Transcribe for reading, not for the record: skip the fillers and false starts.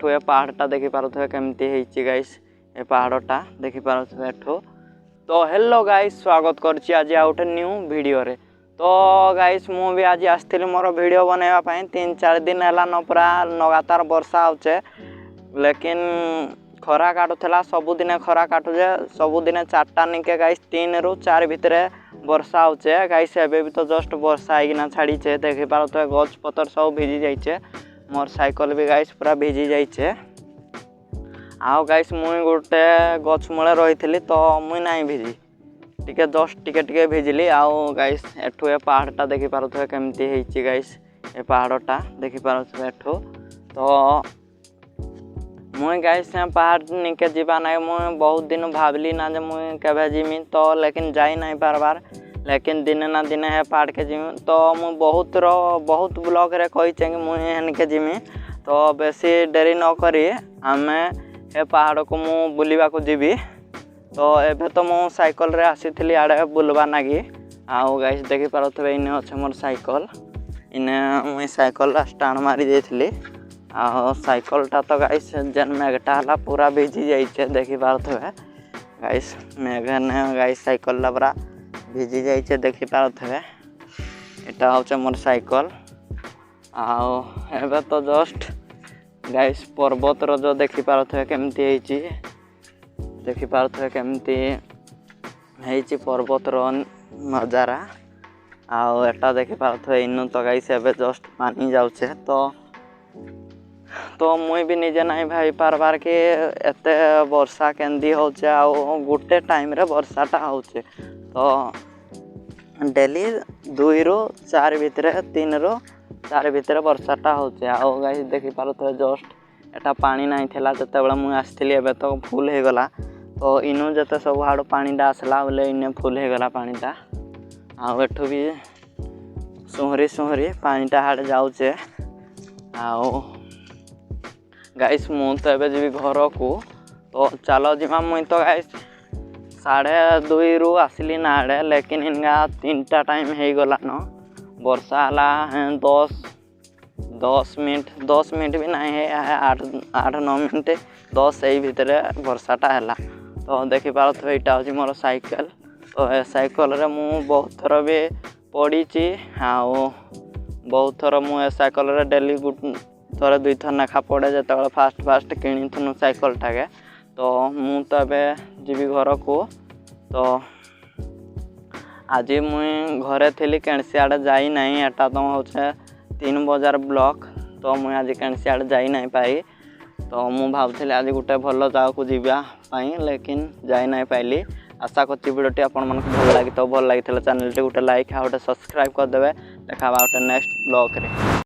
एठू ए पहाड़टा देखि पारुथबे केमती हेछि गाइस ए पहाड़टा देखि पारुथबे एठू। तो हेलो गाइस स्वागत करछि आज आउट न्यू वीडियो रे। तो गाइस मु भी आज आस्थिली मोर वीडियो बनाइबा पई 3-4 दिन हला न पूरा लगातार वर्षा आउचे लेकिन खरा काटुला सबुदिने खरा काटुजे सबुदिने 4टा निके गाइस 3 रु 4 भितरे वर्षा आउचे गाइस। एबे भी तो जस्ट वर्षा आइना छाड़ीचे देखि पारुथबे गछ पतर सब भिजी जाइचे मोर साइकिल भी गाइस पूरा भिजी जाइचे। आउ गाइस मुई गोटे गछ मूले रही तो मुई नहीं भिजी टिके जस्ट टिके भिजिली। आउ गाइस एठू ए पहाड़टा देखि पारुथबे केमती हेछि गाइस ए पहाड़टा देखि पारुथबे एठू। तो मुई गाइस पहाड़ निके जीवा ना मुई बहुत दिन भावली ना जे मुई केबे जिमी तो लेकिन जाई नहीं बार लेकिन दिने ना दिने है पहाड़ के जिमी। तो मु बहुत ब्लॉग रे कहि कि मुई हनके जिमी तो बेसी देरी न करी आमे ए पहाड़ को मु बुलिबा को जीवी। तो एबे तो मु साइकिल रे आसीथिली आड़े बुलबा नागी। आउ गाइस देखि पारुथबे इने अछि मोर साइकिल इने मुई साइकिल स्टार्ट मारी देथिली। आ साइकिलटा तो गाइस जेन मेघटा हला पूरा भिजी जाइछे देखि पारुथबे गाइस मेघने गाइस साइकिल पूरा भिजी जाइछे देखि पारुथबे। एटा होचे मोर साइकिल। आउ एबे तो जस्ट गाइस पर्वत रो जो देखि पारुथबे केमती हेछि देखि पारुथबे केमती हेछि पर्वत रो नजारा। आउ एटा देखि पारुथबे इनु तो गाइस एबे जस्ट पानी जाउछे तो मुई भी निजे नहीं भाई पारबार के एते वर्षा केंदी होचे आउ गुटे टाइम रे वर्षाटा होचे। तो डेली 2 रु 4 भितरे 3 रु 4 भितरे वर्षाटा होचे। आउ गाइस देखि पारुथबे जस्ट एटा पानी नहीं थिला जते बेला मुई आस्थिली एबे तो फुल हे गला। तो इनु जते सब हाड़ पानीटा आसला बोले इने फुल हे गला पानीटा। आउ एठू भी सुहरी पानीटा हाड़ जाउचे। आउ गाइस मु तो एबे जीवी घर को तो चलो जिमा मुई तो गाइस 2:30 रु आसली ना आड़े लेकिन इनका 3टा टाइम हे गला न वर्षा हला 10 मिनट भी नहीं है 8-9 मिनट 10 यही भितर वर्षाटा है। तो देखि पारुथबे एटा होची मोर साइकिल। तो ए साइकिल रे मु बहुत थर भी पड़ी आउ बहुत थर मु ए साइकिल रे डेली थोड़े 2 थर नाखा पड़े जो फास्ट किणी थुनु साइकिल टाके। तो मु तो एबे जीवी घर को तो आज मुई घरे थी केणसी आड़े जाई नहीं एटा तो होचे 3 बजार ब्लॉक। तो मुई आज केणसी आड़े जाई नहीं पाई। तो मु भावथिली आज गोटे भल जगह को जीवा पाई लेकिन जाई नहीं पाइली। आशा करछि वीडियोटी आपन मन को भल लागि तो भल लागि चैनल टी गोटे लाइक आ गोटे सब्सक्राइब कर देबे। देखा गोटे नेक्स्ट ब्लॉग रे।